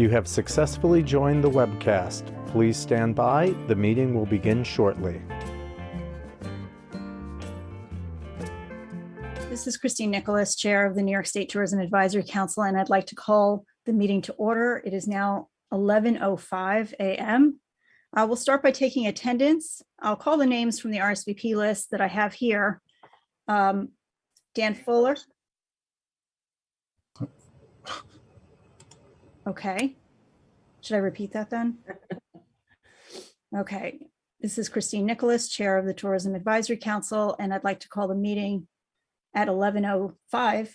You have successfully joined the webcast. Please stand by. The meeting will begin shortly. This is Christine Nicholas, Chair of the New York State Tourism Advisory Council, and I'd like to call the meeting to order. It is now 11:05 a.m. We'll start by taking attendance. I'll call the names from the RSVP list that I have here. Dan Fuller. Okay. Should I repeat that then? Okay. This is Christine Nicholas, Chair of the Tourism Advisory Council, and I'd like to call the meeting at 11:05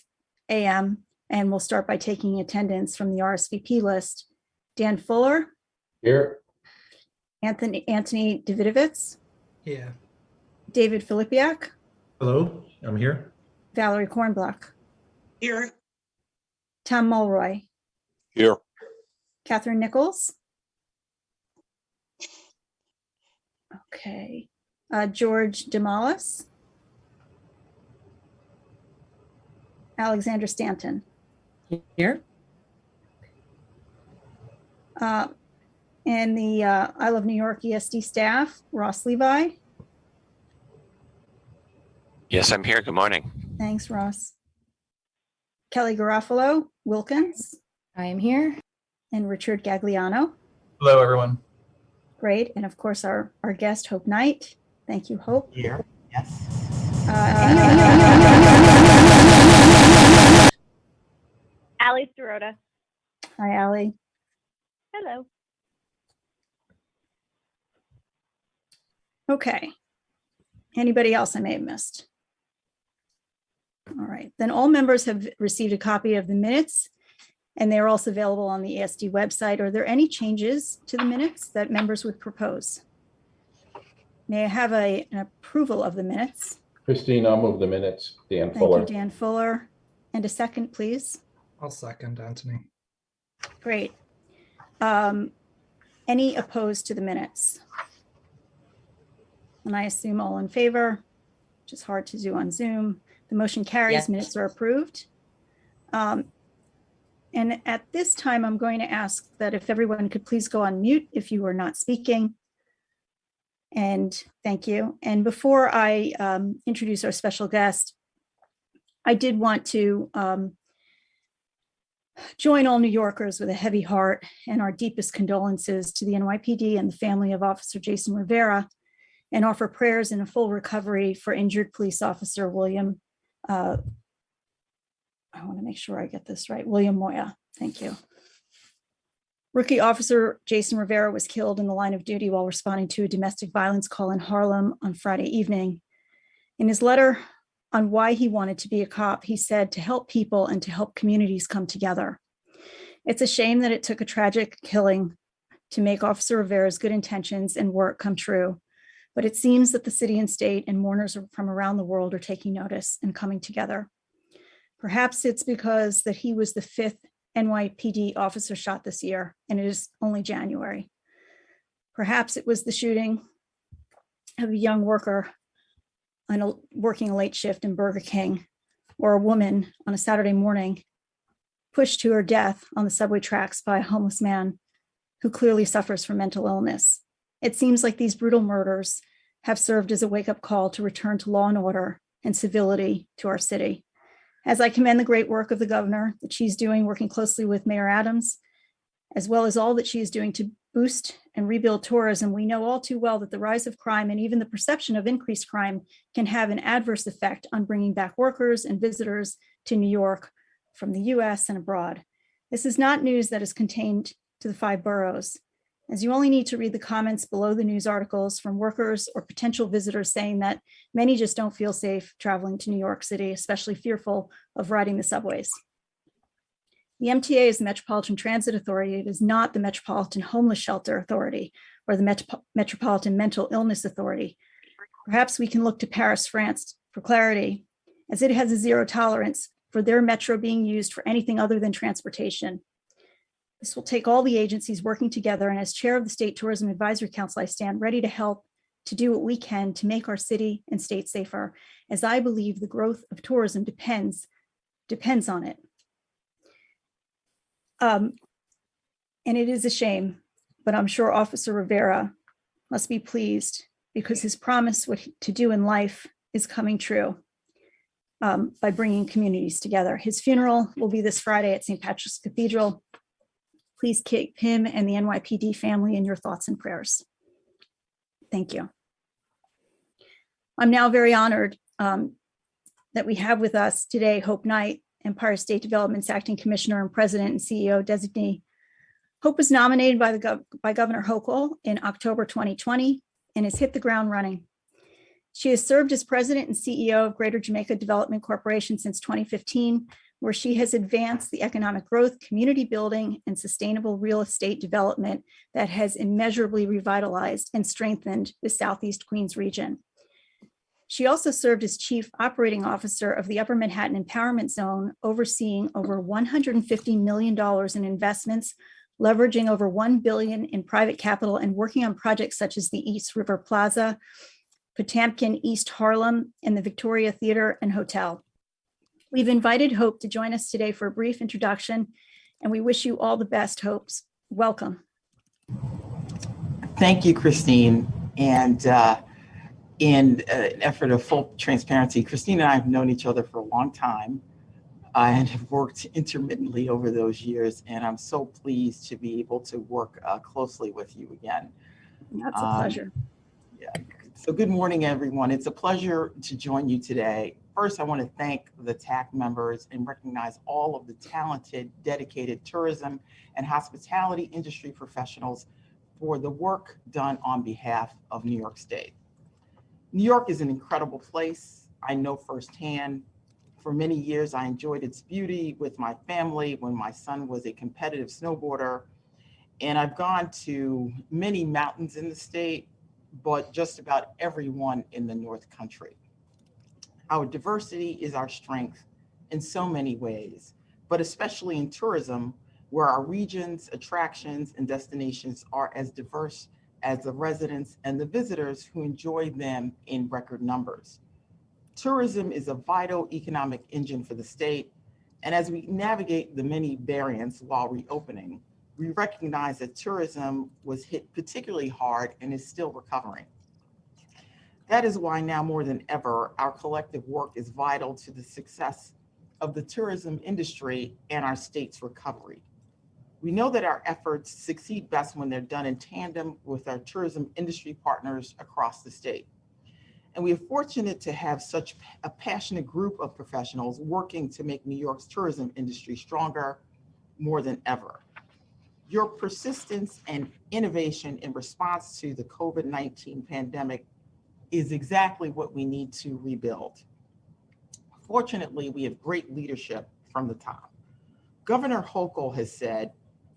a.m. and we'll start by taking attendance from the RSVP list. Dan Fuller. Here. Anthony Davidovitz. Yeah. David Filipiak. Hello, I'm here. Valerie Kornbluck. Here. Tom Mulroy. Here. Catherine Nichols. Okay. George Demalis. Alexander Stanton. Here. And the I Love New York ESD staff, Ross Levi. Yes, I'm here. Good morning. Thanks, Ross. Kelly Garofalo, Wilkins, I am here. and Richard Gagliano. Hello, everyone. Great. And of course, our guest, Hope Knight. Thank you, Hope. Here. Yes. Allie Sirota. Hi, Allie. Hello. Okay. Anybody else I may have missed? All right, then all members have received a copy of the minutes and they are also available on the ASD website. Are there any changes to the minutes that members would propose? May I have an approval of the minutes? Christine, I'll move the minutes. Dan Thank Fuller. you, Dan Fuller. And a second, please. I'll second Anthony. Great. Any opposed to the minutes? And I assume all in favor, which is hard to do on Zoom. The motion carries, Yes. Minutes are approved. And at this time, I'm going to ask that if everyone could please go on mute if you are not speaking. And thank you. And before I introduce our special guest, I did want to join all New Yorkers with a heavy heart and our deepest condolences to the NYPD and the family of Officer Jason Rivera, and offer prayers in a full recovery for injured police officer William, I want to make sure I get this right, William Moya. Thank you. Rookie officer Jason Rivera was killed in the line of duty while responding to a domestic violence call in Harlem on Friday evening. In his letter on why he wanted to be a cop, he said to help people and to help communities come together. It's a shame that it took a tragic killing to make Officer Rivera's good intentions and work come true. But it seems that the city and state and mourners from around the world are taking notice and coming together. Perhaps it's because that he was the 5th NYPD officer shot this year, and it is only January. Perhaps it was the shooting of a young worker working a late shift in Burger King, or a woman on a Saturday morning pushed to her death on the subway tracks by a homeless man who clearly suffers from mental illness. It seems like these brutal murders have served as a wake-up call to return to law and order and civility to our city. As I commend the great work of the governor that she's doing, working closely with Mayor Adams, as well as all that she is doing to boost and rebuild tourism, we know all too well that the rise of crime and even the perception of increased crime can have an adverse effect on bringing back workers and visitors to New York from the US and abroad. This is not news that is contained to the 5 boroughs, as you only need to read the comments below the news articles from workers or potential visitors saying that many just don't feel safe traveling to New York City, especially fearful of riding the subways. The MTA is the Metropolitan Transit Authority. It is not the Metropolitan Homeless Shelter Authority or the Metropolitan Mental Illness Authority. Perhaps we can look to Paris, France for clarity, as it has a zero tolerance for their metro being used for anything other than transportation. This will take all the agencies working together, and as chair of the State Tourism Advisory Council, I stand ready to help to do what we can to make our city and state safer, as I believe the growth of tourism depends on it. And it is a shame, but I'm sure Officer Rivera must be pleased because his promise to do in life is coming true by bringing communities together. His funeral will be this Friday at St. Patrick's Cathedral. Please keep him and the NYPD family in your thoughts and prayers. Thank you. I'm now very honored that we have with us today Hope Knight, Empire State Development's Acting Commissioner and President and CEO designee. Hope was nominated by Governor Hochul in October 2020 and has hit the ground running. She has served as President and CEO of Greater Jamaica Development Corporation since 2015, where she has advanced the economic growth, community building, and sustainable real estate development that has immeasurably revitalized and strengthened the Southeast Queens region. She also served as Chief Operating Officer of the Upper Manhattan Empowerment Zone, overseeing over $150 million in investments, leveraging over $1 billion in private capital, and working on projects such as the East River Plaza, Potamkin East Harlem, and the Victoria Theater and Hotel. We've invited Hope to join us today for a brief introduction, and we wish you all the best, Hopes. Welcome. Thank you, Christine. And in an effort of full transparency, Christine and I have known each other for a long time and have worked intermittently over those years. And I'm so pleased to be able to work closely with you again. That's a pleasure. Yeah. So good morning, everyone. It's a pleasure to join you today. First, I want to thank the TAC members and recognize all of the talented, dedicated tourism and hospitality industry professionals for the work done on behalf of New York State. New York is an incredible place. I know firsthand. For many years, I enjoyed its beauty with my family when my son was a competitive snowboarder. And I've gone to many mountains in the state, but just about everyone in the North Country. Our diversity is our strength in so many ways, but especially in tourism, where our regions, attractions, and destinations are as diverse as the residents and the visitors who enjoy them in record numbers. Tourism is a vital economic engine for the state, and as we navigate the many variants while reopening, we recognize that tourism was hit particularly hard and is still recovering. That is why now more than ever, our collective work is vital to the success of the tourism industry and our state's recovery. We know that our efforts succeed best when they're done in tandem with our tourism industry partners across the state. And we are fortunate to have such a passionate group of professionals working to make New York's tourism industry stronger more than ever. Your persistence and innovation in response to the COVID-19 pandemic is exactly what we need to rebuild. Fortunately, we have great leadership from the top. Governor Hochul has said,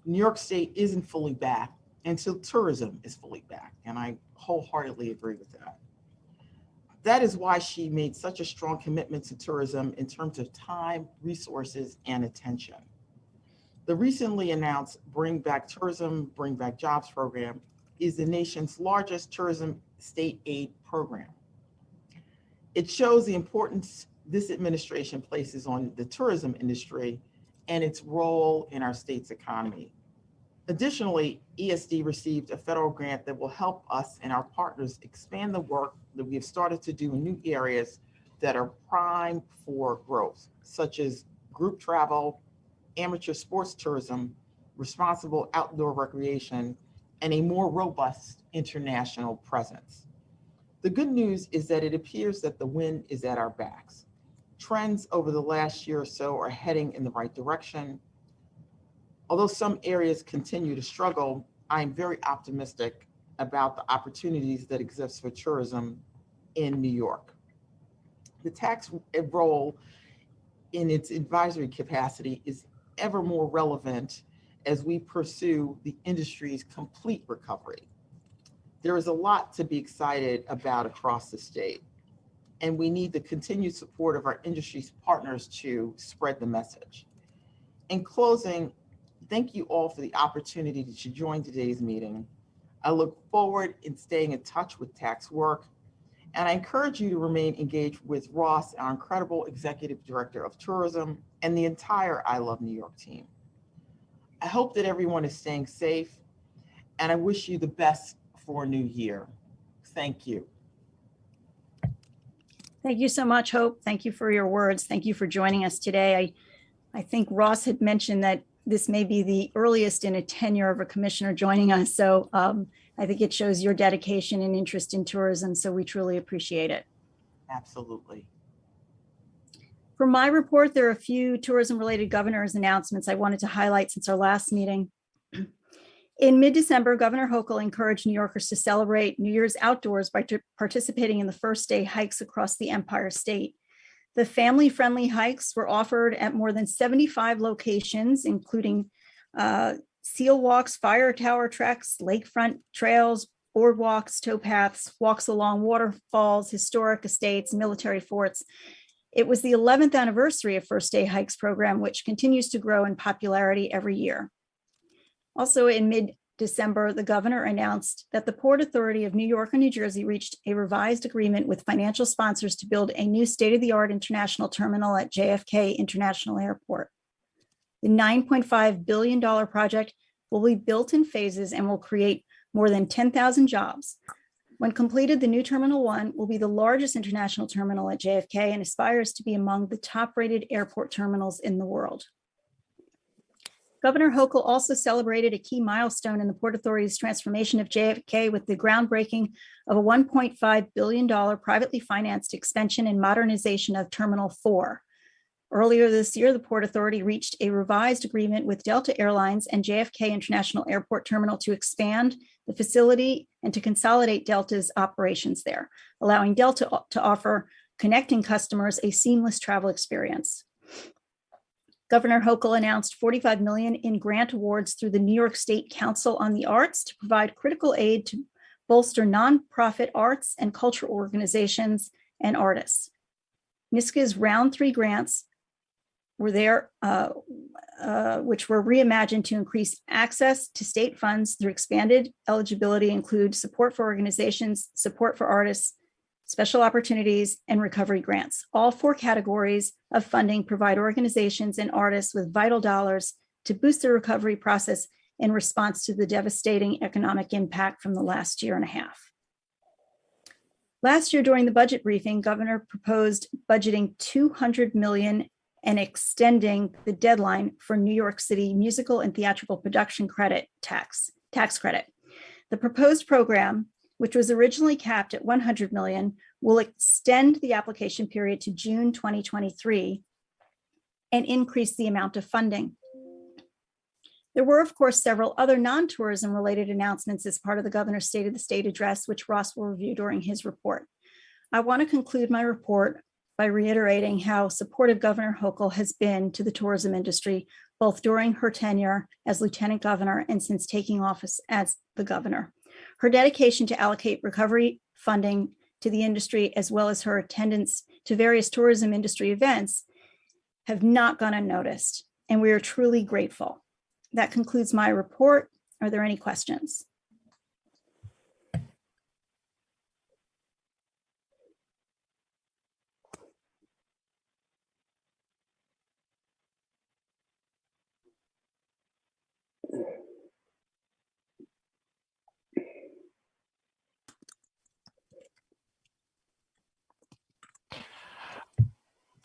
New York State isn't fully back until tourism is fully back, and I wholeheartedly agree with that. That is why she made such a strong commitment to tourism in terms of time, resources, and attention. The recently announced Bring Back Tourism, Bring Back Jobs program is the nation's largest tourism state aid program. It shows the importance this administration places on the tourism industry and its role in our state's economy. Additionally, ESD received a federal grant that will help us and our partners expand the work that we have started to do in new areas that are prime for growth, such as group travel, amateur sports tourism, responsible outdoor recreation, and a more robust international presence. The good news is that it appears that the wind is at our backs. Trends over the last year or so are heading in the right direction. Although some areas continue to struggle, I am very optimistic about the opportunities that exist for tourism in New York. The TAC's role in its advisory capacity is ever more relevant as we pursue the industry's complete recovery. There is a lot to be excited about across the state, and we need the continued support of our industry's partners to spread the message. In closing, thank you all for the opportunity to join today's meeting. I look forward in staying in touch with TAC's work, and I encourage you to remain engaged with Ross, our incredible Executive Director of Tourism, and the entire I Love New York team. I hope that everyone is staying safe, and I wish you the best for a new year. Thank you. Thank you so much, Hope. Thank you for your words. Thank you for joining us today. I think Ross had mentioned that this may be the earliest in a tenure of a commissioner joining us. So I think it shows your dedication and interest in tourism. So we truly appreciate it. Absolutely. For my report, there are a few tourism-related governor's announcements I wanted to highlight since our last meeting. In mid-December, Governor Hochul encouraged New Yorkers to celebrate New Year's outdoors by participating in the first day hikes across the Empire State. The family-friendly hikes were offered at more than 75 locations, including seal walks, fire tower treks, lakefront trails, boardwalks, towpaths, walks along waterfalls, historic estates, military forts. It was the 11th anniversary of First Day Hikes program, which continues to grow in popularity every year. Also in mid-December, the governor announced that the Port Authority of New York and New Jersey reached a revised agreement with financial sponsors to build a new state-of-the-art international terminal at JFK International Airport. The $9.5 billion project will be built in phases and will create more than 10,000 jobs. When completed, the new Terminal 1 will be the largest international terminal at JFK and aspires to be among the top-rated airport terminals in the world. Governor Hochul also celebrated a key milestone in the Port Authority's transformation of JFK with the groundbreaking of a $1.5 billion privately financed expansion and modernization of Terminal 4. Earlier this year, the Port Authority reached a revised agreement with Delta Airlines and JFK International Airport Terminal to expand the facility and to consolidate Delta's operations there, allowing Delta to offer connecting customers a seamless travel experience. Governor Hochul announced $45 million in grant awards through the New York State Council on the Arts to provide critical aid to bolster nonprofit arts and cultural organizations and artists. NYSCA's round 3 grants were there, which were reimagined to increase access to state funds through expanded eligibility, include support for organizations, support for artists, special opportunities, and recovery grants. All 4 categories of funding provide organizations and artists with vital dollars to boost the recovery process in response to the devastating economic impact from the last year and a half. Last year, during the budget briefing, Governor proposed budgeting $200 million and extending the deadline for New York City musical and theatrical production credit tax credit. The proposed program, which was originally capped at $100 million, will extend the application period to June 2023 and increase the amount of funding. There were, of course, several other non-tourism related announcements as part of the governor's State of the State address, which Ross will review during his report. I want to conclude my report by reiterating how supportive Governor Hochul has been to the tourism industry, both during her tenure as lieutenant governor and since taking office as the governor. Her dedication to allocate recovery funding to the industry, as well as her attendance to various tourism industry events, have not gone unnoticed, and we are truly grateful. That concludes my report. Are there any questions?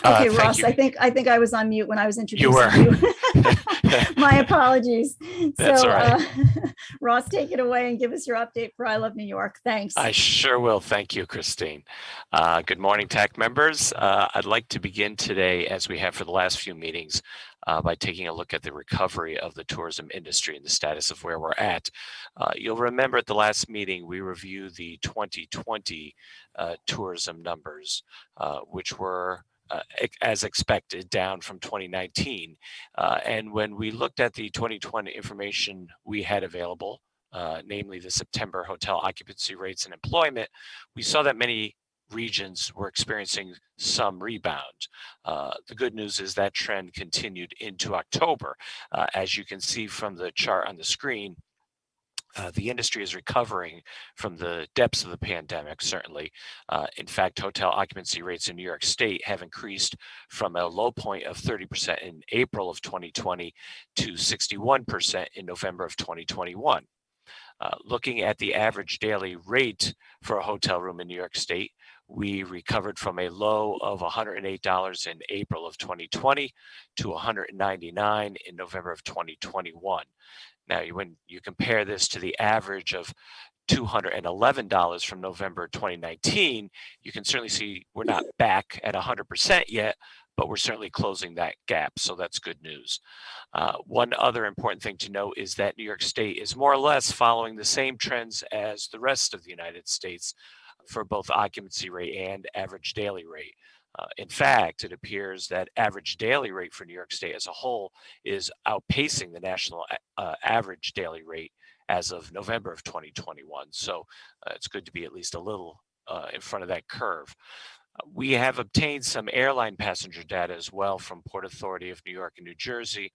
Okay, Ross, I think I was on mute when I was introducing you. My apologies. That's all right. Ross, take it away and give us your update for I Love New York. Thanks. I sure will. Thank you, Christine. Good morning, TAC members. I'd like to begin today, as we have for the last few meetings, by taking a look at the recovery of the tourism industry and the status of where we're at. You'll remember at the last meeting, we reviewed the 2020 tourism numbers, which were as expected, down from 2019. And when we looked at the 2020 information we had available, namely the September hotel occupancy rates and employment, we saw that many regions were experiencing some rebound. The good news is that trend continued into October. As you can see from the chart on the screen, The industry is recovering from the depths of the pandemic, certainly. In fact, hotel occupancy rates in New York State have increased from a low point of 30% in April of 2020 to 61% in November of 2021. Looking at the average daily rate for a hotel room in New York State, we recovered from a low of $108 in April of 2020 to $199 in November of 2021. Now, when you compare this to the average of $211 from November 2019, you can certainly see we're not back at 100% yet, but we're certainly closing that gap. So that's good news. One other important thing to note is that New York State is more or less following the same trends as the rest of the United States for both occupancy rate and average daily rate. In fact, it appears that average daily rate for New York State as a whole is outpacing the national average daily rate as of November of 2021. So it's good to be at least a little in front of that curve. We have obtained some airline passenger data as well from Port Authority of New York and New Jersey.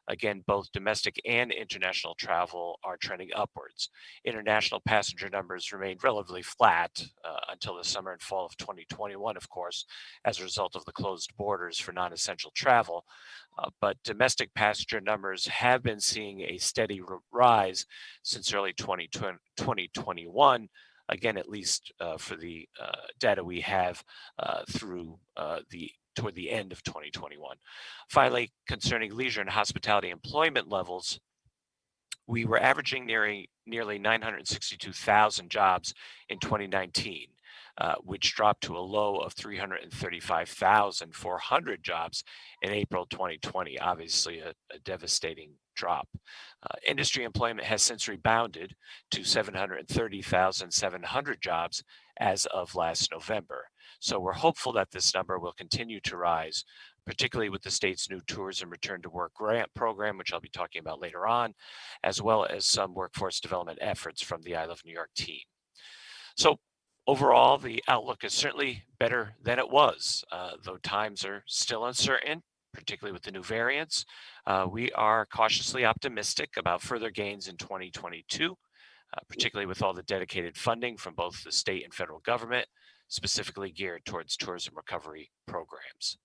Again, both domestic and international travel are trending upwards. International passenger numbers remained relatively flat until the summer and fall of 2021, of course, as a result of the closed borders for non-essential travel. But domestic passenger numbers have been seeing a steady rise since early 2021. Again, at least for the data we have toward the end of 2021. Finally, concerning leisure and hospitality employment levels, we were averaging nearly 962,000 jobs in 2019, which dropped to a low of 335,400 jobs in April 2020, obviously a devastating drop. Industry employment has since rebounded to 730,700 jobs as of last November. So we're hopeful that this number will continue to rise, particularly with the state's new Tourism Return to Work grant program, which I'll be talking about later on, as well as some workforce development efforts from the I Love New York team. So overall, the outlook is certainly better than it was, though times are still uncertain, particularly with the new variants. We are cautiously optimistic about further gains in 2022, particularly with all the dedicated funding from both the state and federal government, specifically geared towards tourism recovery programs.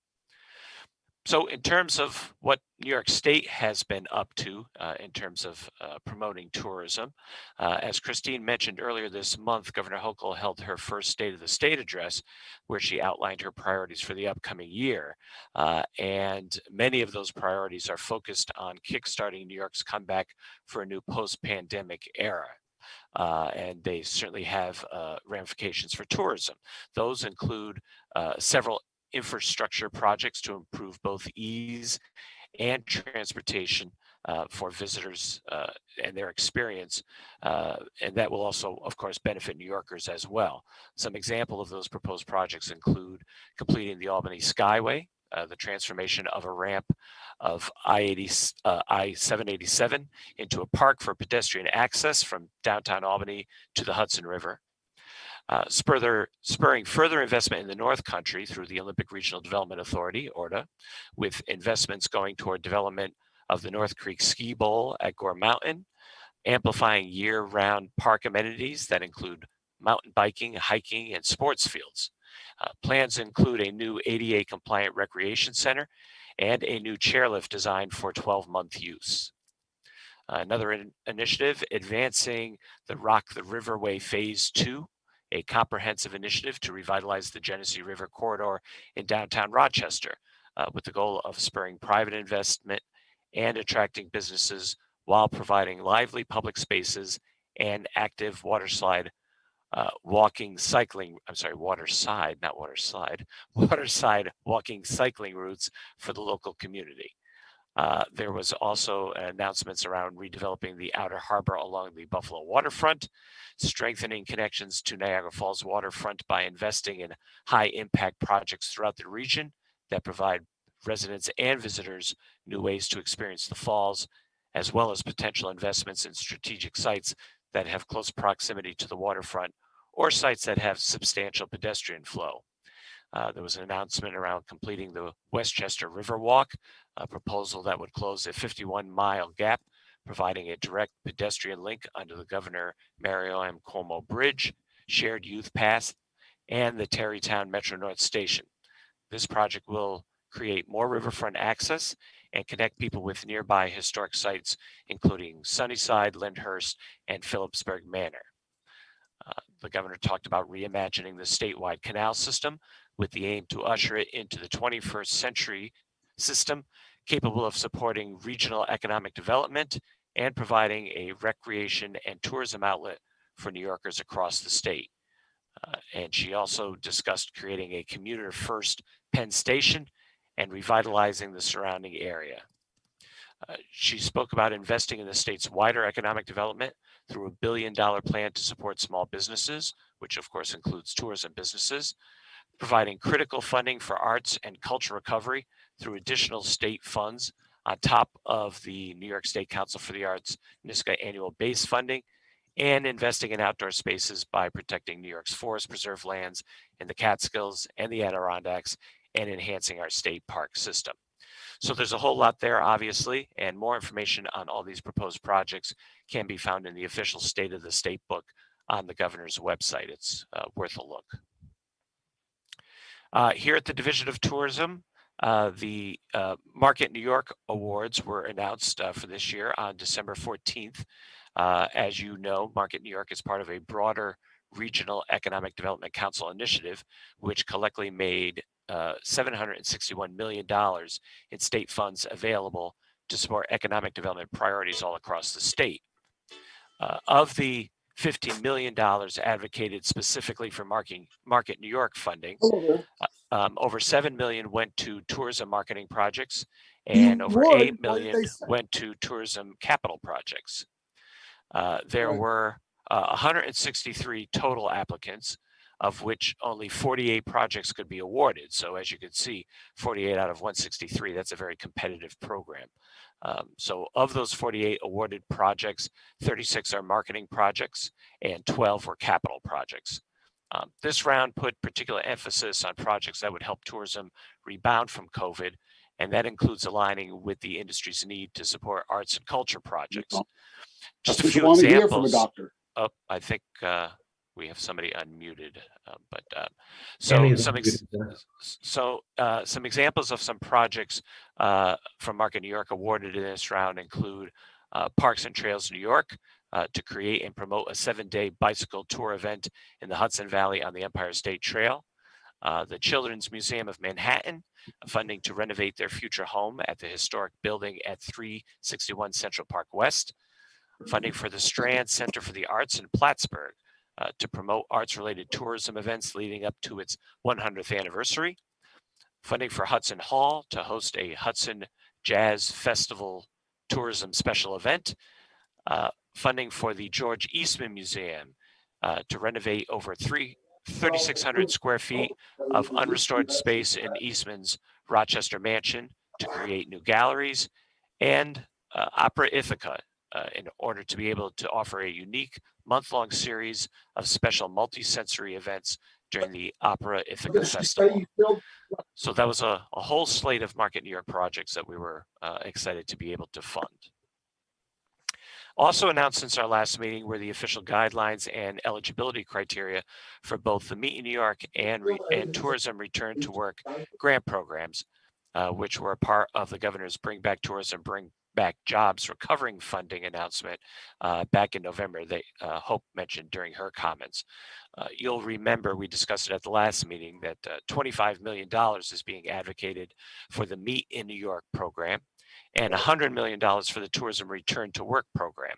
So in terms of what New York State has been up to in terms of promoting tourism, as Christine mentioned earlier this month, Governor Hochul held her first State of the State address, where she outlined her priorities for the upcoming year. And many of those priorities are focused on kickstarting New York's comeback for a new post-pandemic era. And they certainly have ramifications for tourism. Those include several infrastructure projects to improve both ease and transportation for visitors and their experience. And that will also, of course, benefit New Yorkers as well. Some example of those proposed projects include completing the Albany Skyway, the transformation of a ramp of I-787 into a park for pedestrian access from downtown Albany to the Hudson River. Spurring further investment in the North Country through the Olympic Regional Development Authority, ORDA, with investments going toward development of the North Creek Ski Bowl at Gore Mountain, amplifying year-round park amenities that include mountain biking, hiking, and sports fields. Plans include a new ADA-compliant recreation center and a new chairlift designed for 12-month use. Another initiative, advancing the Rock the Riverway Phase 2, a comprehensive initiative to revitalize the Genesee River corridor in downtown Rochester, with the goal of spurring private investment and attracting businesses while providing lively public spaces and active waterside walking cycling routes for the local community. There was also announcements around redeveloping the outer harbor along the Buffalo waterfront, strengthening connections to Niagara Falls waterfront by investing in high impact projects throughout the region that provide residents and visitors new ways to experience the falls, as well as potential investments in strategic sites that have close proximity to the waterfront or sites that have substantial pedestrian flow. There was an announcement around completing the Westchester River Walk, a proposal that would close a 51-mile gap providing a direct pedestrian link under the Governor Mario M. Cuomo Bridge, shared youth path, and the Tarrytown Metro North Station. This project will create more riverfront access and connect people with nearby historic sites, including Sunnyside, Lyndhurst, and Phillipsburg Manor. The governor talked about reimagining the statewide canal system with the aim to usher it into the 21st century system capable of supporting regional economic development and providing a recreation and tourism outlet for New Yorkers across the state. And she also discussed creating a commuter-first Penn Station and revitalizing the surrounding area. She spoke about investing in the state's wider economic development through $1 billion plan to support small businesses, which of course includes tourism businesses, providing critical funding for arts and culture recovery through additional state funds on top of the New York State Council for the Arts NYSCA annual base funding, and investing in outdoor spaces by protecting New York's forest preserve lands in the Catskills and the Adirondacks and enhancing our state park system. So there's a whole lot there, obviously, and more information on all these proposed projects can be found in the official State of the State book on the governor's website. It's worth a look. Here at the Division of Tourism, the Market New York Awards were announced for this year on December 14th. As you know, Market New York is part of a broader Regional Economic Development Council initiative, which collectively made $761 million in state funds available to support economic development priorities all across the state. Of the $15 million advocated specifically for Market New York funding, over $7 million went to tourism marketing projects, and over $8 million went to tourism capital projects. There were 163 total applicants, of which only 48 projects could be awarded. So as you can see, 48 out of 163, that's a very competitive program. So of those 48 awarded projects, 36 are marketing projects and 12 were capital projects. This round put particular emphasis on projects that would help tourism rebound from COVID, and that includes aligning with the industry's need to support arts and culture projects. Just a few examples. Oh, I think we have somebody unmuted, some examples of some projects from Market New York awarded in this round include Parks and Trails New York to create and promote a 7-day bicycle tour event in the Hudson Valley on the Empire State Trail. The Children's Museum of Manhattan, funding to renovate their future home at the historic building at 361 Central Park West. Funding for the Strand Center for the Arts in Plattsburgh to promote arts-related tourism events leading up to its 100th anniversary. Funding for Hudson Hall to host a Hudson Jazz Festival tourism special event. Funding for the George Eastman Museum to renovate over 3,600 square feet of unrestored space in Eastman's Rochester Mansion to create new galleries, and Opera Ithaca in order to be able to offer a unique month-long series of special multi-sensory events during the Opera Ithaca Festival. So that was a whole slate of Market New York projects that we were excited to be able to fund. Also announced since our last meeting were the official guidelines and eligibility criteria for both the Meet in New York and Tourism Return to Work grant programs, which were a part of the governor's Bring Back Tourism, Bring Back Jobs recovering funding announcement back in November that Hope mentioned during her comments. You'll remember we discussed it at the last meeting that $25 million is being advocated for the Meet in New York program and $100 million for the Tourism Return to Work program.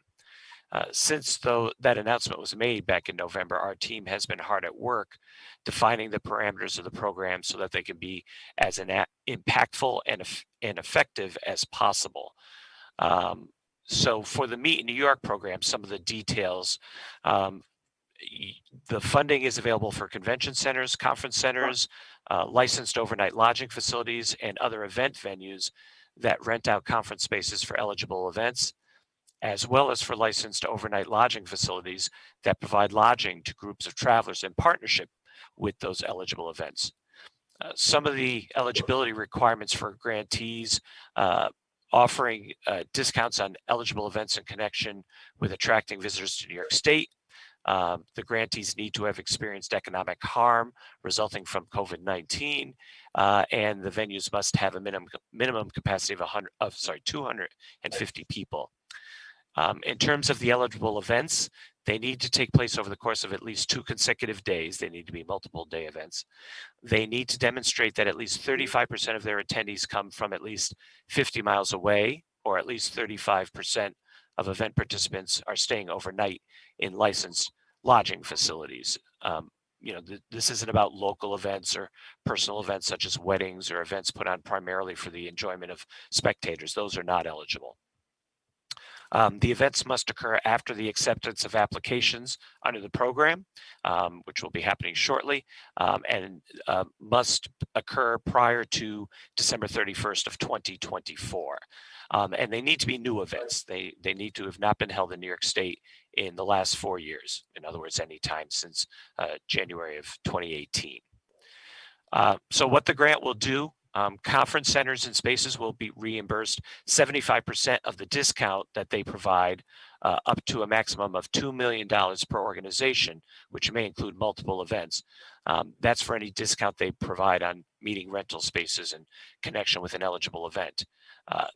Since that announcement was made back in November, our team has been hard at work defining the parameters of the program so that they can be as impactful and effective as possible. So for the Meet in New York program, some of the details, the funding is available for convention centers, conference centers, licensed overnight lodging facilities, and other event venues that rent out conference spaces for eligible events, as well as for licensed overnight lodging facilities that provide lodging to groups of travelers in partnership with those eligible events. Some of the eligibility requirements for grantees offering discounts on eligible events in connection with attracting visitors to New York State. The grantees need to have experienced economic harm resulting from COVID-19, and the venues must have a minimum capacity of 250 people. In terms of the eligible events, they need to take place over the course of at least 2 consecutive days. They need to be multiple day events. They need to demonstrate that at least 35% of their attendees come from at least 50 miles away, or at least 35% of event participants are staying overnight in licensed lodging facilities. This isn't about local events or personal events such as weddings or events put on primarily for the enjoyment of spectators. Those are not eligible. The events must occur after the acceptance of applications under the program, which will be happening shortly, and must occur prior to December 31st of 2024. And they need to be new events. They need to have not been held in New York State in the last 4 years. In other words, any time since January of 2018. So what the grant will do, conference centers and spaces will be reimbursed 75% of the discount that they provide, up to a maximum of $2 million per organization, which may include multiple events. That's for any discount they provide on meeting rental spaces in connection with an eligible event.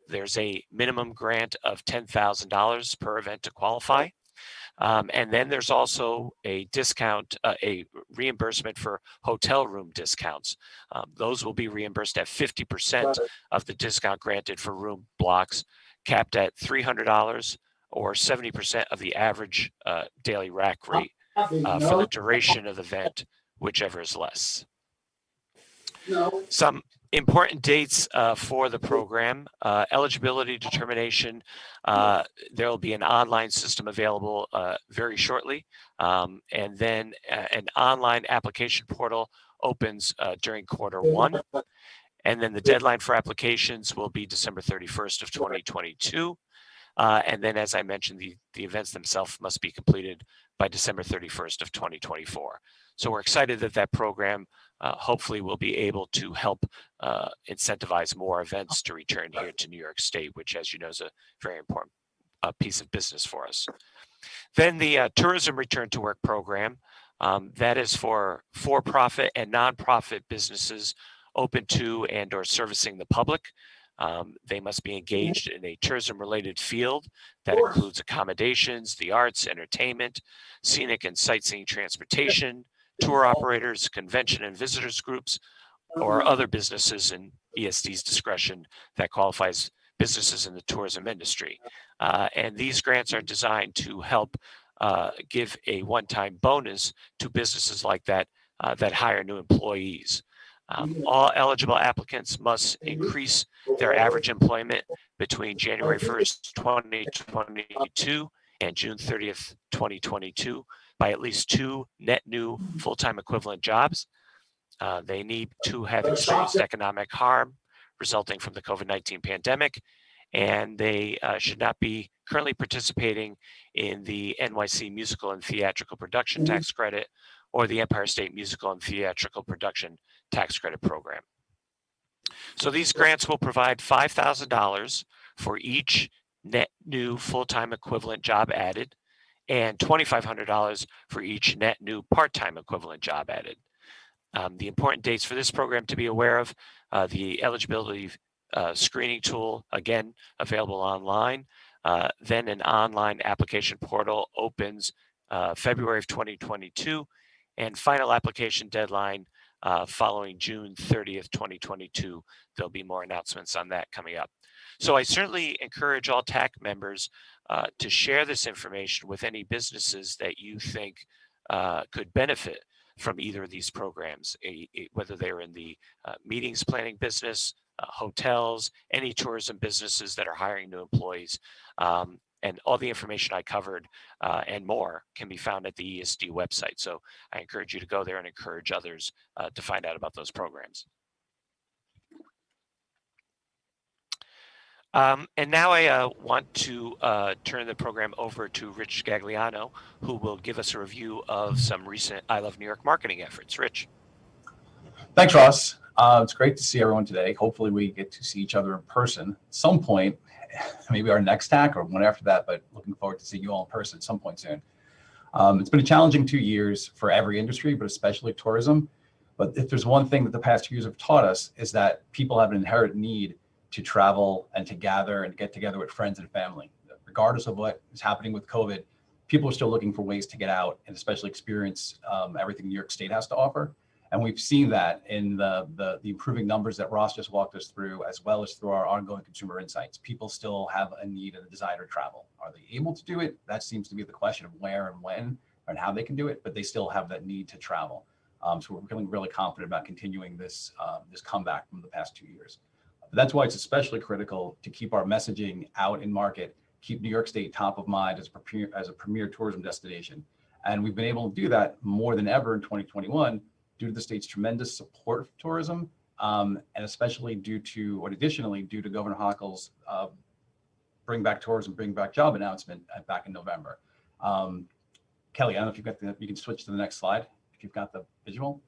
There's a minimum grant of $10,000 per event to qualify. And then there's also a discount, a reimbursement for hotel room discounts. Those will be reimbursed at 50% of the discount granted for room blocks, capped at $300 or 70% of the average daily rack rate for the duration of the event, whichever is less. Some important dates for the program: eligibility determination. There will be an online system available very shortly, and then an online application portal opens during Q1. And then the deadline for applications will be December 31st of 2022. And then, as I mentioned, the events themselves must be completed by December 31st of 2024. So we're excited that program hopefully will be able to help incentivize more events to return here to New York State, which, as you know, is a very important piece of business for us. Then the Tourism Return to Work program, that is for-profit and nonprofit businesses open to and or servicing the public. They must be engaged in a tourism-related field that includes accommodations, the arts, entertainment, scenic and sightseeing transportation, tour operators, convention and visitors groups, or other businesses in ESD's discretion that qualifies businesses in the tourism industry. And these grants are designed to help give a one-time bonus to businesses like that that hire new employees. All eligible applicants must increase their average employment between January 1st, 2022 and June 30th, 2022 by at least 2 net new full-time equivalent jobs. They need to have experienced economic harm resulting from the COVID-19 pandemic, and they should not be currently participating in the NYC Musical and Theatrical Production Tax Credit or the Empire State Musical and Theatrical Production Tax Credit Program. So these grants will provide $5,000 for each net new full-time equivalent job added and $2,500 for each net new part-time equivalent job added. The important dates for this program to be aware of: the eligibility screening tool, again, available online. Then an online application portal opens February of 2022, and final application deadline following June 30th, 2022. There'll be more announcements on that coming up. So I certainly encourage all TAC members to share this information with any businesses that you think could benefit from either of these programs, whether they're in the meetings planning business, hotels, any tourism businesses that are hiring new employees. And all the information I covered and more can be found at the ESD website. So I encourage you to go there and encourage others to find out about those programs. And now I want to turn the program over to Rich Gagliano, who will give us a review of some recent I Love New York marketing efforts. Rich. Thanks, Ross. It's great to see everyone today. Hopefully we get to see each other in person at some point, maybe our next TAC or one after that, but looking forward to seeing you all in person at some point soon. It's been a challenging 2 years for every industry, but especially tourism. But if there's one thing that the past 2 years have taught us is that people have an inherent need to travel and to gather and get together with friends and family. Regardless of what is happening with COVID, people are still looking for ways to get out and especially experience everything New York State has to offer. And we've seen that in the improving numbers that Ross just walked us through, as well as through our ongoing consumer insights. People still have a need and a desire to travel. Are they able to do it? That seems to be the question of where and when and how they can do it, but they still have that need to travel. So we're feeling really confident about continuing this comeback from the past 2 years. But that's why it's especially critical to keep our messaging out in market, keep New York State top of mind as a premier tourism destination. And we've been able to do that more than ever in 2021 due to the state's tremendous support for tourism, and especially additionally due to Governor Hochul's Bring Back Tourism, Bring Back Job announcement back in November. Kelly, I don't know if you've got you can switch to the next slide if you've got the visual.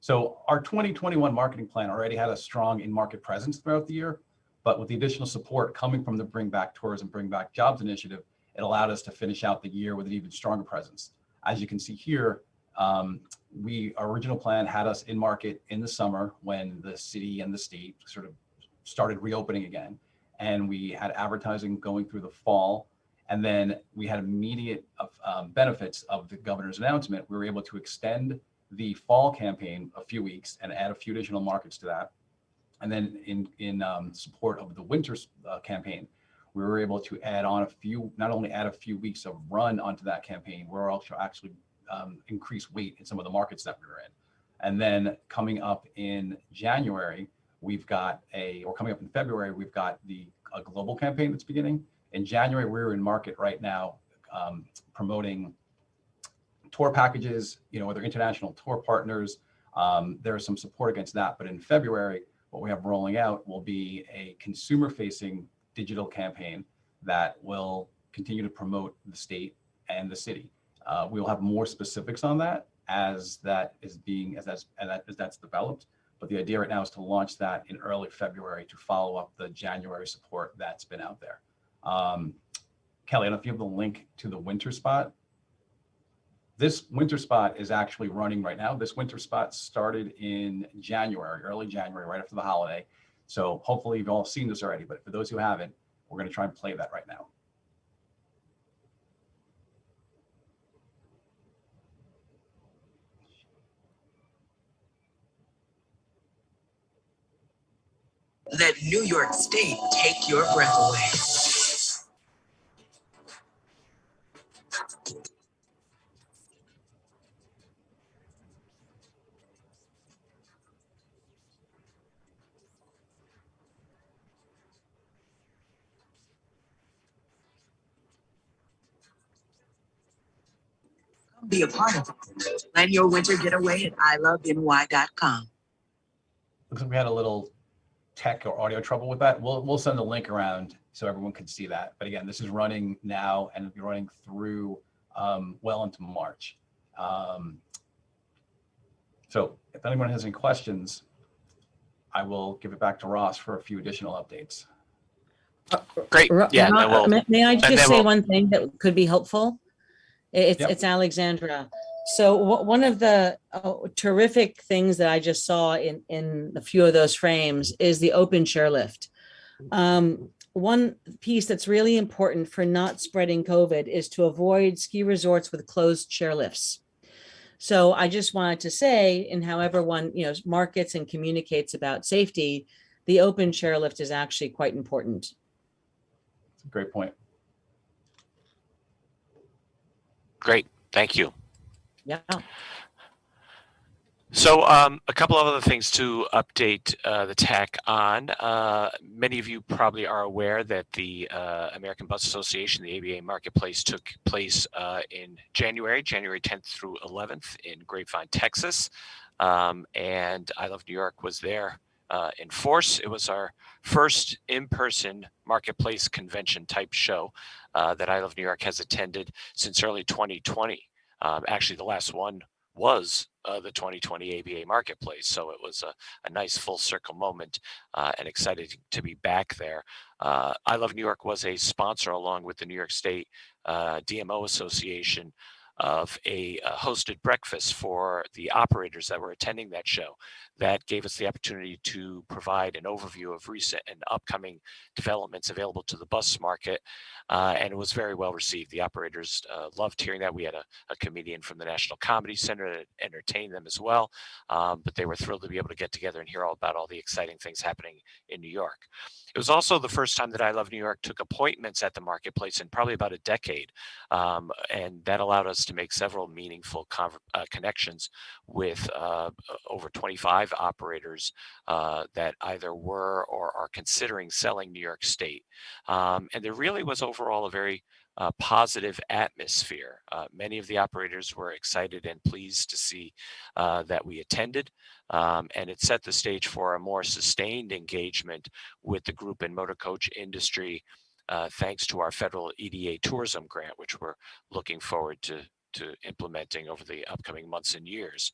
So our 2021 marketing plan already had a strong in-market presence throughout the year, but with the additional support coming from the Bring Back Tourism, Bring Back Jobs initiative, it allowed us to finish out the year with an even stronger presence. As you can see here, our original plan had us in market in the summer when the city and the state sort of started reopening again. And we had advertising going through the fall. And then we had immediate benefits of the governor's announcement. We were able to extend the fall campaign a few weeks and add a few additional markets to that. And then in support of the winter campaign, we were able to add on not only add a few weeks of run onto that campaign, we're also actually increase weight in some of the markets that we were in. And then coming up in January, coming up in February, we've got a global campaign that's beginning. In January, we're in market right now promoting tour packages, with our international tour partners. There's some support against that, but in February, what we have rolling out will be a consumer-facing digital campaign that will continue to promote the state and the city. We will have more specifics on that as that's developed. But the idea right now is to launch that in early February to follow up the January support that's been out there. Kelly, I don't know if you have the link to the winter spot. This winter spot is actually running right now. This winter spot started in January, early January, right after the holiday. So hopefully you've all seen this already, but for those who haven't, we're going to try and play that right now. Let New York State take your breath away. Be a part of it. Plan your winter getaway at iloveny.com. Looks like we had a little tech or audio trouble with that. We'll send the link around so everyone can see that. But again, this is running now and it'll be running through well into March. So if anyone has any questions, I will give it back to Ross for a few additional updates. Great. Yeah. and then we'll- May I and just then say we'll- one thing that could be helpful? It's Alexandra. So one of the terrific things that I just saw in a few of those frames is the open chairlift. One piece that's really important for not spreading COVID is to avoid ski resorts with closed chairlifts. So I just wanted to say, and however one markets and communicates about safety, the open chairlift is actually quite important. That's a great point. Great. Thank you. Yeah. So a couple of other things to update the TAC on. Many of you probably are aware that the American Bus Association, the ABA Marketplace, took place in January 10th through 11th in Grapevine, Texas. And I Love New York was there in force. It was our first in-person marketplace convention type show that I Love New York has attended since early 2020. Actually, the last one was the 2020 ABA Marketplace. So it was a nice full circle moment and excited to be back there. I Love New York was a sponsor along with the New York State DMO Association of a hosted breakfast for the operators that were attending that show. That gave us the opportunity to provide an overview of recent and upcoming developments available to the bus market, and it was very well received. The operators loved hearing that. We had a comedian from the National Comedy Center that entertained them as well, but they were thrilled to be able to get together and hear all about all the exciting things happening in New York. It was also the first time that I Love New York took appointments at the marketplace in probably about a decade, and that allowed us to make several meaningful connections with over 25 operators that either were or are considering selling New York State. And there really was overall a very positive atmosphere. Many of the operators were excited and pleased to see that we attended, and it set the stage for a more sustained engagement with the group and motor coach industry, thanks to our federal EDA tourism grant, which we're looking forward to implementing over the upcoming months and years.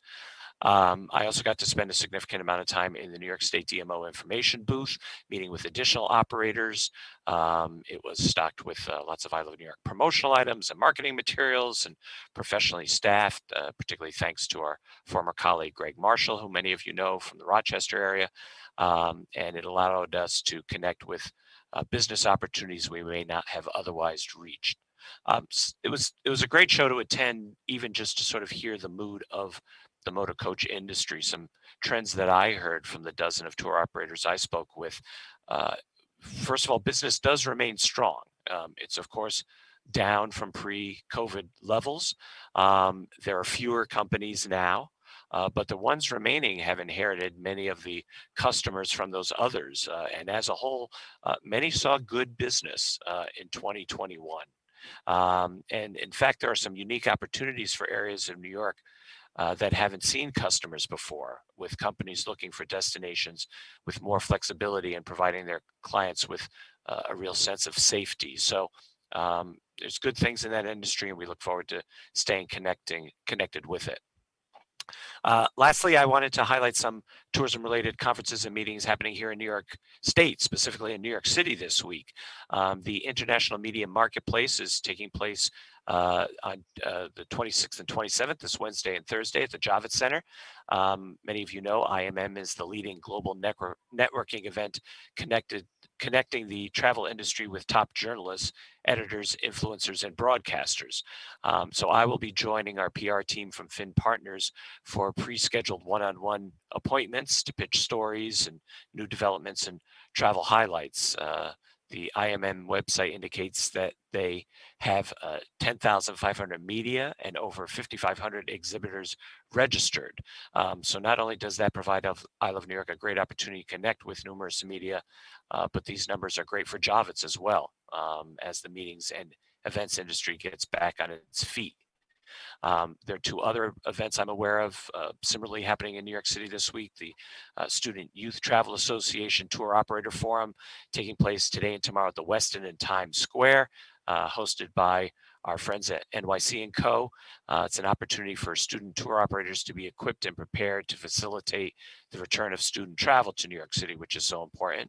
I also got to spend a significant amount of time in the New York State DMO information booth, meeting with additional operators. It was stocked with lots of I Love New York promotional items and marketing materials, and professionally staffed, particularly thanks to our former colleague, Greg Marshall, who many of you know from the Rochester area. And it allowed us to connect with business opportunities we may not have otherwise reached. It was a great show to attend, even just to sort of hear the mood of the motor coach industry. Some trends that I heard from the dozen of tour operators I spoke with. First of all, business does remain strong. It's of course down from pre-COVID levels. There are fewer companies now, but the ones remaining have inherited many of the customers from those others. And as a whole, many saw good business in 2021. And in fact, there are some unique opportunities for areas of New York that haven't seen customers before, with companies looking for destinations with more flexibility and providing their clients with a real sense of safety. So there's good things in that industry, and we look forward to staying connected with it. Lastly, I wanted to highlight some tourism-related conferences and meetings happening here in New York State, specifically in New York City this week. The International Media Marketplace is taking place on the 26th and 27th, this Wednesday and Thursday at the Javits Center. Many of you know IMM is the leading global networking event connecting the travel industry with top journalists, editors, influencers, and broadcasters. So I will be joining our PR team from Finn Partners for pre-scheduled one-on-one appointments to pitch stories and new developments and travel highlights. The IMM website indicates that they have 10,500 media and over 5,500 exhibitors registered. So not only does that provide I Love New York a great opportunity to connect with numerous media, but these numbers are great for Javits as well, as the meetings and events industry gets back on its feet. There are two other events I'm aware of similarly happening in New York City this week. The Student Youth Travel Association Tour Operator Forum taking place today and tomorrow at the Westin in Times Square, hosted by our friends at NYC & Co. It's an opportunity for student tour operators to be equipped and prepared to facilitate the return of student travel to New York City, which is so important.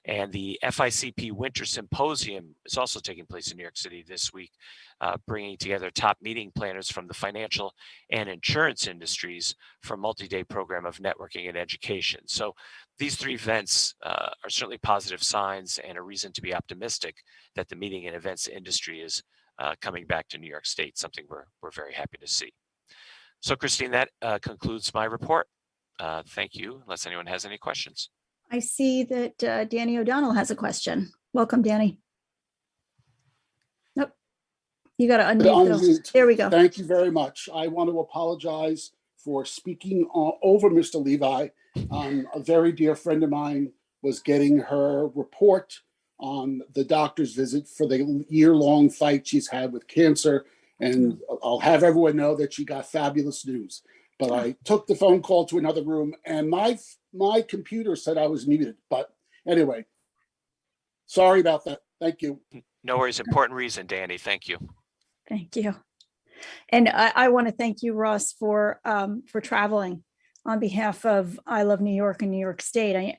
And the FICP Winter Symposium is also taking place in New York City this week, bringing together top meeting planners from the financial and insurance industries for a multi-day program of networking and education. So these three events are certainly positive signs and a reason to be optimistic that the meeting and events industry is coming back to New York State, something we're very happy to see. So Christine, that concludes my report. Thank you, unless anyone has any questions. I see that Danny O'Donnell has a question. Welcome, Danny. Nope. You got to unmute though. Unmute. There we go. Thank you very much. I want to apologize for speaking over Mr. Levi. A very dear friend of mine was getting her report on the doctor's visit for the year-long fight she's had with cancer. And I'll have everyone know that she got fabulous news. But I took the phone call to another room and my computer said I was muted. But anyway, sorry about that. Thank you. No worries. Important reason, Danny. Thank you. Thank you. And I want to thank you, Ross, for traveling on behalf of I Love New York and New York State.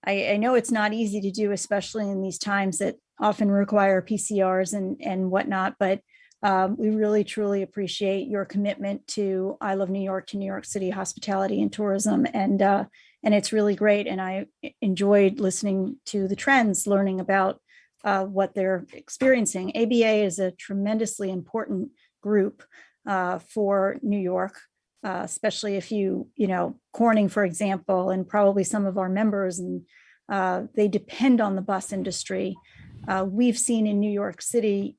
I know it's not easy to do, especially in these times that often require PCRs and whatnot, but we really, truly appreciate your commitment to I Love New York, to New York City hospitality and tourism. And it's really great. And I enjoyed listening to the trends, learning about what they're experiencing. ABA is a tremendously important group for New York, especially if Corning, for example, and probably some of our members, and they depend on the bus industry. We've seen in New York City,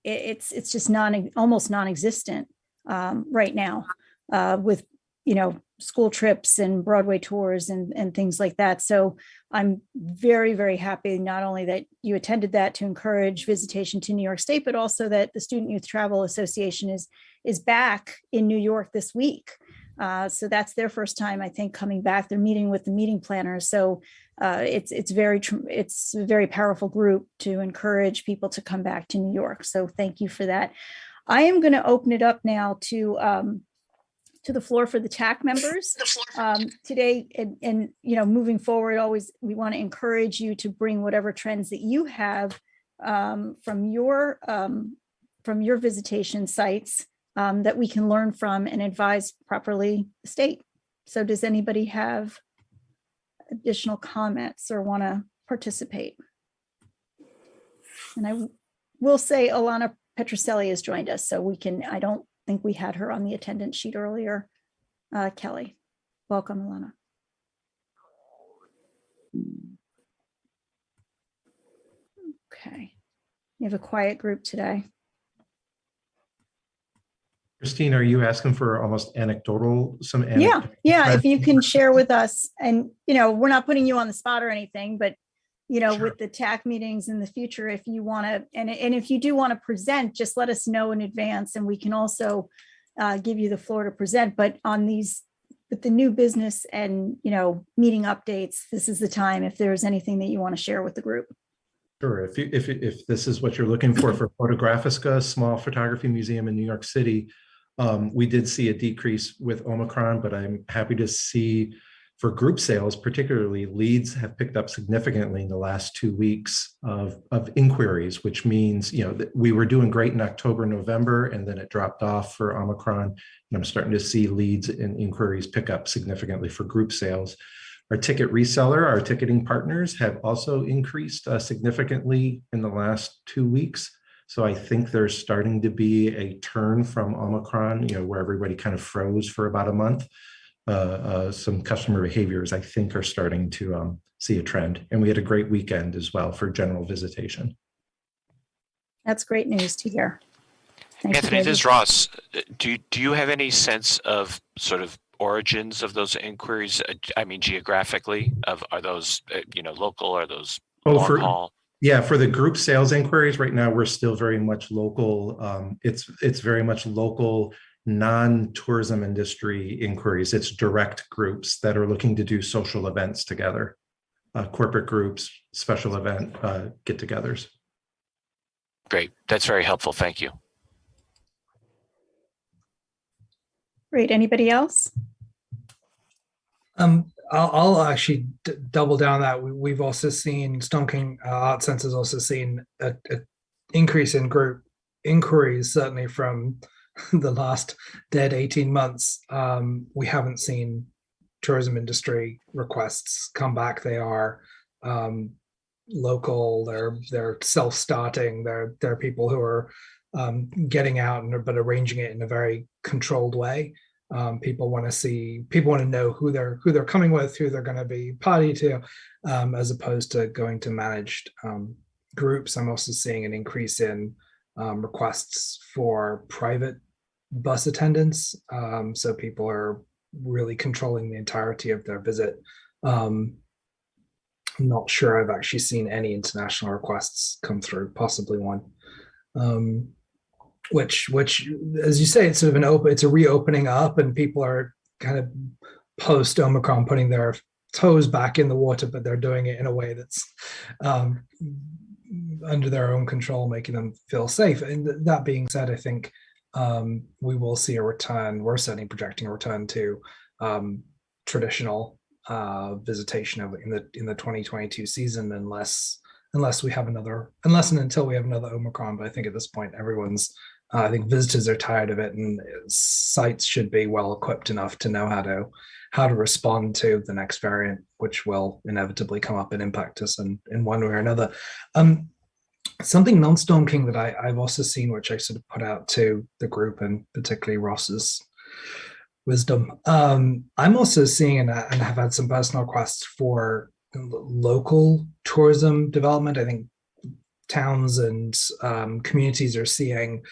it's just almost non-existent right now with school trips and Broadway tours and things like that. So I'm very, very happy not only that you attended that to encourage visitation to New York State, but also that the Student Youth Travel Association is back in New York this week. So that's their first time, I think, coming back. They're meeting with the meeting planners. So it's a very powerful group to encourage people to come back to New York. So thank you for that. I am going to open it up now to the floor for the TAC members today. And moving forward, always we want to encourage you to bring whatever trends that you have from your visitation sites that we can learn from and advise properly the state. So does anybody have additional comments or want to participate? And I will say Alana Petroselli has joined us, so I don't think we had her on the attendance sheet earlier. Kelly, welcome, Alana. Okay, you have a quiet group today. Christine, are you asking for almost anecdotal, Yeah, if you can share with us, and we're not putting you on the spot or anything, but Sure. with the TAC meetings in the future, if you want to, and if you do want to present, just let us know in advance, and we can also give you the floor to present. But with the new business and meeting updates, this is the time if there's anything that you want to share with the group. Sure. If this is what you're looking for Photographica, small photography museum in New York City, we did see a decrease with Omicron, but I'm happy to see for group sales, particularly, leads have picked up significantly in the last 2 weeks of inquiries, which means, that we were doing great in October, November, and then it dropped off for Omicron. And I'm starting to see leads and inquiries pick up significantly for group sales. Our ticket reseller, our ticketing partners have also increased significantly in the last 2 weeks. So I think there's starting to be a turn from Omicron, where everybody kind of froze for about a month. Some customer behaviors, I think, are starting to see a trend. And we had a great weekend as well for general visitation. That's great news to hear. Thank you, Anthony, this David. is Ross. Do you have any sense of sort of origins of those inquiries? I mean, geographically, are those local? Are those long haul? Yeah, for the group sales inquiries right now, we're still very much local. It's very much local, non-tourism industry inquiries. It's direct groups that are looking to do social events together, corporate groups, special event get-togethers. Great, that's very helpful. Thank you. Great. Anybody else? I'll actually double down that. We've also seen Stonking Art Centre has also seen a increase in group inquiries, certainly from the last dead 18 months. We haven't seen tourism industry requests come back. They are local. They're self-starting. They're people who are getting out but arranging it in a very controlled way. People want to know who they're coming with, who they're going to be party to, as opposed to going to managed groups. I'm also seeing an increase in requests for private bus attendance. So people are really controlling the entirety of their visit. I'm not sure I've actually seen any international requests come through, possibly one. Which, as you say, it's sort of it's a reopening up, and people are kind of post Omicron putting their toes back in the water, but they're doing it in a way that's under their own control, making them feel safe. And that being said, I think we will see a return. We're certainly projecting a return to traditional visitation in the 2022 season, unless and until we have another Omicron. But I think at this point, I think visitors are tired of it, and sites should be well equipped enough to know how to respond to the next variant, which will inevitably come up and impact us in one way or another. Something non-Storm King that I've also seen, which I sort of put out to the group and particularly Ross's wisdom. I'm also seeing and have had some personal requests for local tourism development. I think towns and communities are seeing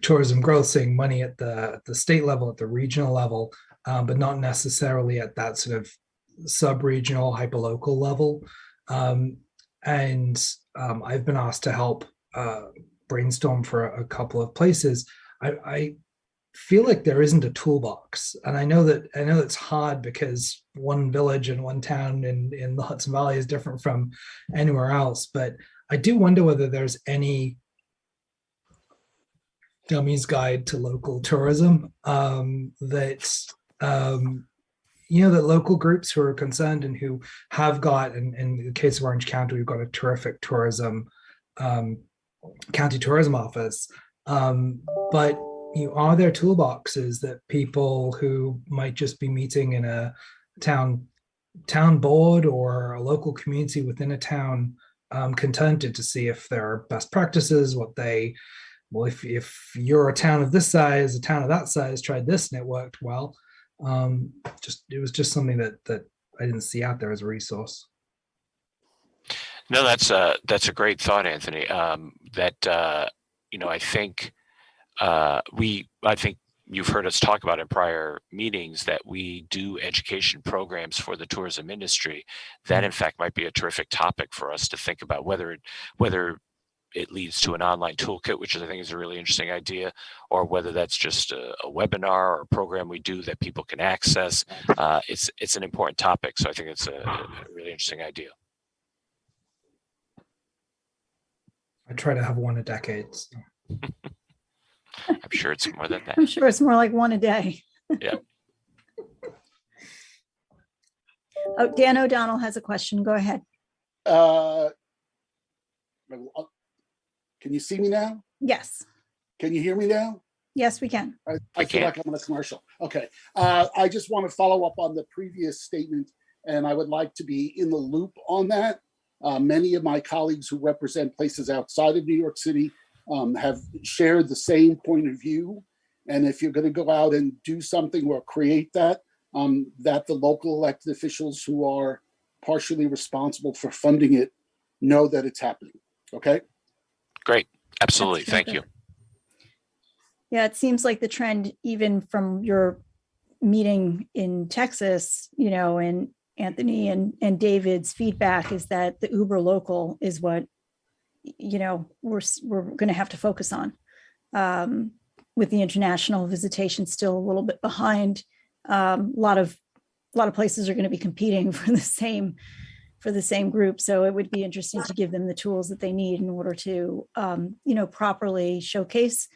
tourism growth, seeing money at the state level, at the regional level, but not necessarily at that sort of sub-regional, hyperlocal level. I've been asked to help brainstorm for a couple of places. I feel like there isn't a toolbox, and I know that it's hard because one village and one town in the Hudson Valley is different from anywhere else. But I do wonder whether there's any dummies guide to local tourism that local groups who are concerned and who have got, in the case of Orange County, we've got a terrific tourism county tourism office. But are there toolboxes that people who might just be meeting in a town board or a local community within a town can turn to see if there are best practices, if you're a town of this size, a town of that size tried this and it worked well. It was just something that I didn't see out there as a resource. No, that's a great thought, Anthony. I think you've heard us talk about in prior meetings that we do education programs for the tourism industry. That in fact might be a terrific topic for us to think about, whether it leads to an online toolkit, which I think is a really interesting idea, or whether that's just a webinar or a program we do that people can access. It's an important topic, so I think it's a really interesting idea. I try to have one a decade. So. I'm sure it's more than that. I'm sure it's more like one a day. Yeah. Oh, Dan O'Donnell has a question. Go ahead. Can you see me now? Yes. Can you hear me now? Yes, we can. I feel like I'm on a commercial. Okay. I just want to follow up on the previous statement, and I would like to be in the loop on that. Many of my colleagues who represent places outside of New York City have shared the same point of view. And if you're going to go out and do something or create that, that the local elected officials who are partially responsible for funding it know that it's happening. Okay? Great. Absolutely. Thank you. Yeah, it seems like the trend, even from your meeting in Texas, and Anthony and David's feedback, is that the Uber local is what we're going to have to focus on, with the international visitation still a little bit behind. A lot of places are going to be competing for the same group. So it would be interesting to give them the tools that they need in order to, properly showcase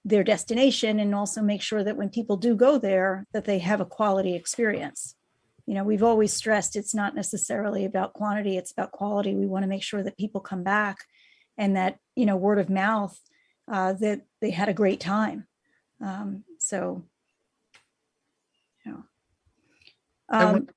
their destination, and also make sure that when people do go there, that they have a quality experience. We've always stressed it's not necessarily about quantity, it's about quality. We want to make sure that people come back, and that, word of mouth, that they had a great time. I want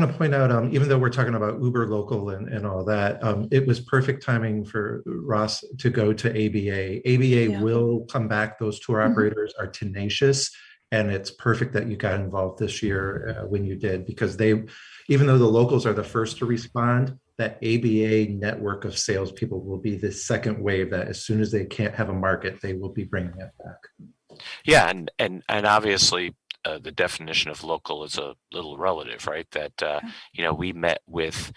to point out, even though we're talking about Uber local and all that, it was perfect timing for Ross to go to ABA. ABA will come back. Those tour operators are tenacious, and it's perfect that you got involved this year when you did, because even though the locals are the first to respond, that ABA network of salespeople will be the second wave that as soon as they can't have a market, they will be bringing it back. Yeah, and obviously, the definition of local is a little relative, right? That, we met with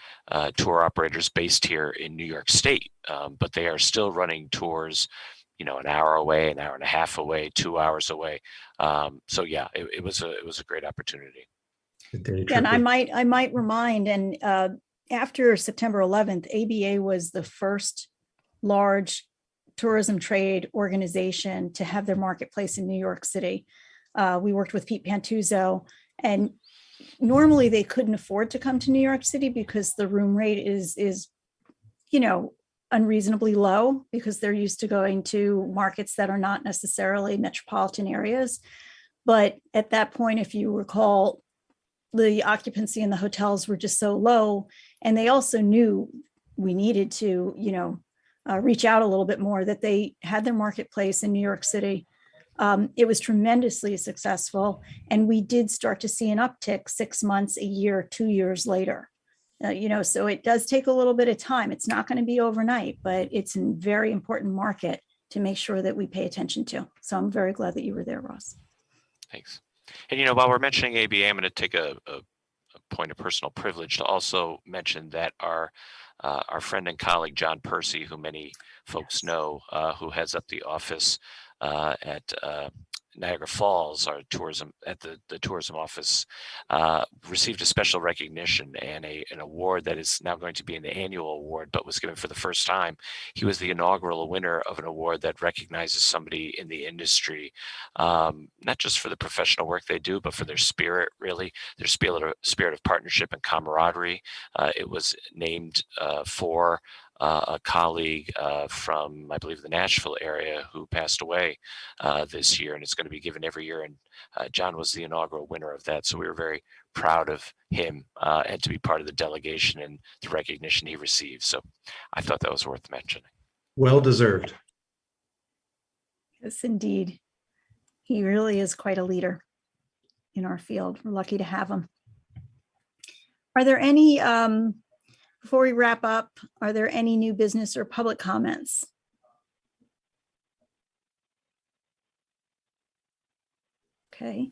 tour operators based here in New York State, but they are still running tours, an hour away, an hour and a half away, 2 hours away. So yeah, it was a great opportunity. And I might remind, and after September 11th, ABA was the first large tourism trade organization to have their marketplace in New York City. We worked with Pete Pantuzzo, and normally they couldn't afford to come to New York City because the room rate is unreasonably low because they're used to going to markets that are not necessarily metropolitan areas. But at that point, if you recall, the occupancy in the hotels were just so low, and they also knew we needed to, reach out a little bit more, that they had their marketplace in New York City. It was tremendously successful, and we did start to see an uptick 6 months, a year, 2 years later. So it does take a little bit of time. It's not going to be overnight, but it's a very important market to make sure that we pay attention to. So I'm very glad that you were there, Ross. Thanks. And while we're mentioning ABA, I'm going to take a point of personal privilege to also mention that our friend and colleague John Percy, who many folks know, who heads up the office at Niagara Falls, our tourism at the tourism office, received a special recognition and an award that is now going to be an annual award, but was given for the first time. He was the inaugural winner of an award that recognizes somebody in the industry, not just for the professional work they do, but for their spirit, really, their spirit of partnership and camaraderie. It was named for a colleague from, I believe, the Nashville area who passed away this year, and it's going to be given every year. And John was the inaugural winner of that, so we were very proud of him and to be part of the delegation and the recognition he received. So I thought that was worth mentioning. Well deserved. Yes, indeed. He really is quite a leader in our field. We're lucky to have him. Are there any before we wrap up, are there any new business or public comments? Okay.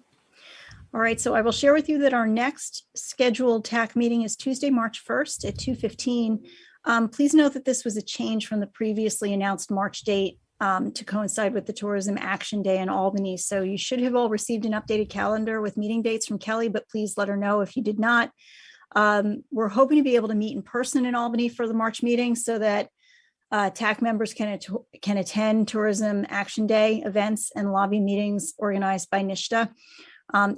All right, so I will share with you that our next scheduled TAC meeting is Tuesday, March 1st at 2:15. Please note that this was a change from the previously announced March date to coincide with the Tourism Action Day in Albany. So you should have all received an updated calendar with meeting dates from Kelly, but please let her know if you did not. We're hoping to be able to meet in person in Albany for the March meeting so that TAC members can attend Tourism Action Day events and lobby meetings organized by NYSTA.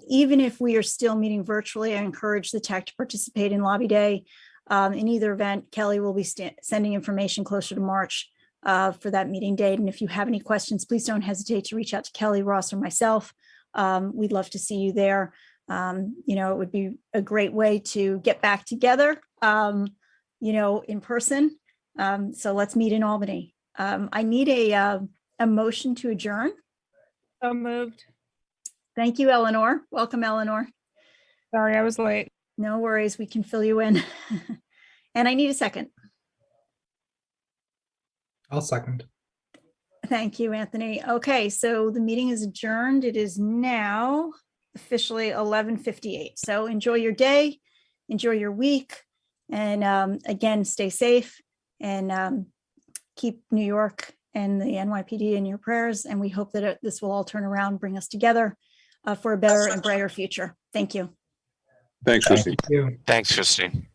Even if we are still meeting virtually, I encourage the TAC to participate in Lobby Day. In either event, Kelly will be sending information closer to March for that meeting date. And if you have any questions, please don't hesitate to reach out to Kelly, Ross, or myself. We'd love to see you there. It would be a great way to get back together, in person. So let's meet in Albany. I need a motion to adjourn. So moved. Thank you, Eleanor. Welcome, Eleanor. Sorry, I was late. No worries. We can fill you in. And I need a second. I'll second. Thank you, Anthony. Okay, so the meeting is adjourned. It is now officially 11:58. So enjoy your day, enjoy your week, and again, stay safe and keep New York and the NYPD in your prayers. And we hope that this will all turn around, bring us together for a better and brighter future. Thank you. Thanks, Christine. Thank you. Thanks, Christine.